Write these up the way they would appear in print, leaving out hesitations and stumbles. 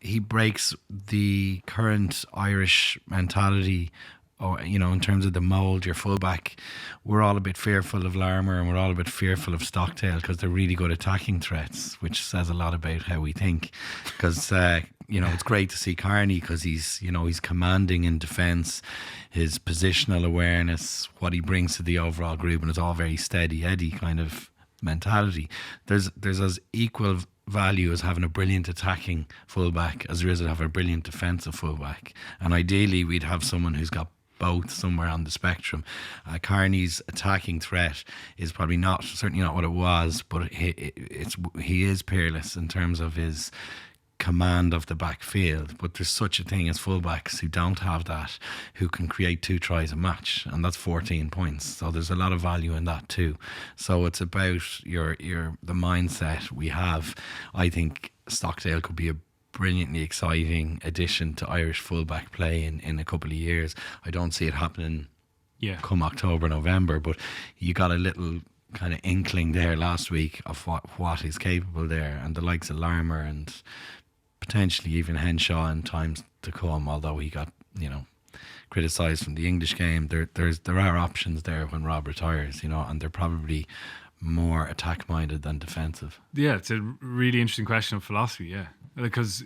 he breaks the current Irish mentality. Or, in terms of the mould, your fullback, we're all a bit fearful of Larmour and we're all a bit fearful of Stockdale because they're really good attacking threats, which says a lot about how we think. Because, it's great to see Carney because he's commanding in defence, his positional awareness, what he brings to the overall group, and it's all very steady Eddie kind of mentality. There's as equal value as having a brilliant attacking fullback as there is to have a brilliant defensive fullback. And ideally, we'd have someone who's got both somewhere on the spectrum. Carney's attacking threat is probably certainly not what it was, but he is peerless in terms of his command of the backfield. But there's such a thing as fullbacks who don't have that, who can create 2 tries a match, and that's 14 points. So there's a lot of value in that too. So it's about the mindset we have. I think Stockdale could be a brilliantly exciting addition to Irish fullback play in a couple of years. I don't see it happening come October, November, but you got a little kind of inkling there last week of what is capable there, and the likes of Larmour and potentially even Henshaw in times to come, although he got criticised from the English game. There are options there when Rob retires, and they're probably more attack minded than defensive. Yeah, it's a really interesting question of philosophy, because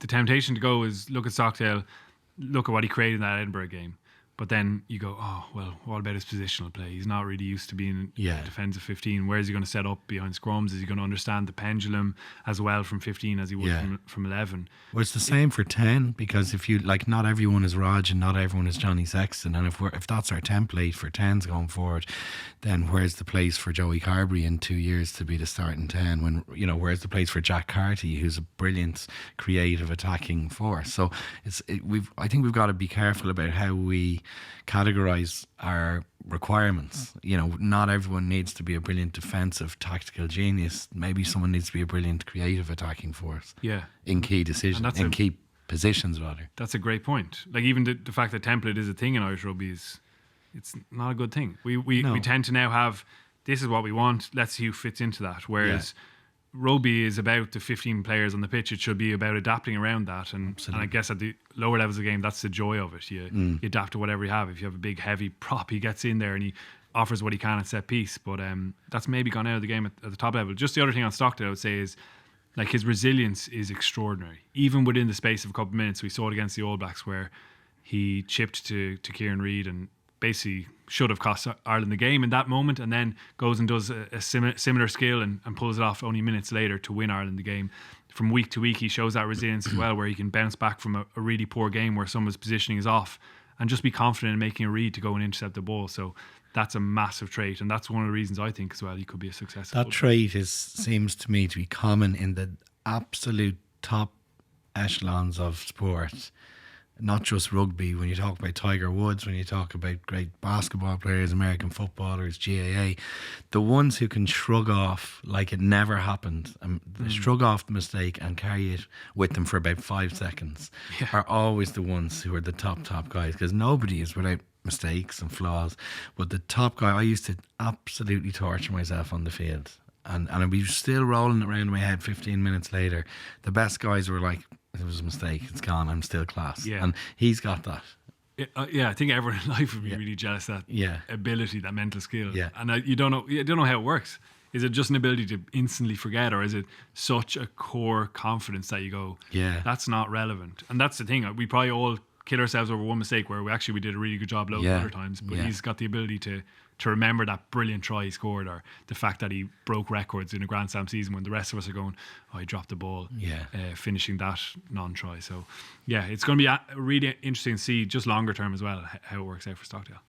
the temptation to go is look at Stockdale, look at what he created in that Edinburgh game. But then you go, oh, well, what about his positional play? He's not really used to being a defensive 15. Where is he going to set up behind scrums? Is he going to understand the pendulum as well from 15 as he would from 11? Well, it's the same for 10, because if you not everyone is Raj and not everyone is Johnny Sexton. And if that's our template for 10s going forward, then where's the place for Joey Carberry in 2 years to be the starting 10? When where's the place for Jack Carty, who's a brilliant creative attacking force? So I think we've got to be careful about how we categorize our requirements. Not everyone needs to be a brilliant defensive tactical genius. Maybe someone needs to be a brilliant creative attacking force in key decisions, in key positions rather. That's a great point. Like, even the fact that template is a thing in Irish rugby it's not a good thing. We tend to now have, this is what we want, let's see who fits into that, whereas rugby is about the 15 players on the pitch. It should be about adapting around that, and I guess at the lower levels of the game, that's the joy of it. You adapt to whatever you have. If you have a big heavy prop, he gets in there and he offers what he can at set piece, but that's maybe gone out of the game at the top level. Just the other thing on Stockdale I would say is, like, his resilience is extraordinary. Even within the space of a couple of minutes, we saw it against the All Blacks where he chipped to Kieran Reid and basically should have cost Ireland the game in that moment, and then goes and does a similar skill and pulls it off only minutes later to win Ireland the game. From week to week, he shows that resilience as well, where he can bounce back from a really poor game where someone's positioning is off and just be confident in making a read to go and intercept the ball. So that's a massive trait, and that's one of the reasons I think as well he could be a success. That trait seems to me to be common in the absolute top echelons of sport. Not just rugby. When you talk about Tiger Woods, when you talk about great basketball players, American footballers, GAA, the ones who can shrug off like it never happened, shrug off the mistake and carry it with them for about 5 seconds, are always the ones who are the top guys, because nobody is without mistakes and flaws. But the top guy, I used to absolutely torture myself on the field, and I'd be still rolling around in my head 15 minutes later. The best guys were like, it was a mistake, it's gone, I'm still class. And he's got that. I think everyone in life would be really jealous of that ability, that mental skill. And you don't know how it works. Is it just an ability to instantly forget, or is it such a core confidence that you go, that's not relevant? And that's the thing, we probably all kill ourselves over one mistake where we did a really good job loads of other times, but he's got the ability to remember that brilliant try he scored, or the fact that he broke records in a Grand Slam season when the rest of us are going, oh, he dropped the ball, finishing that non-try. So it's going to be really interesting to see just longer term as well how it works out for Stockdale.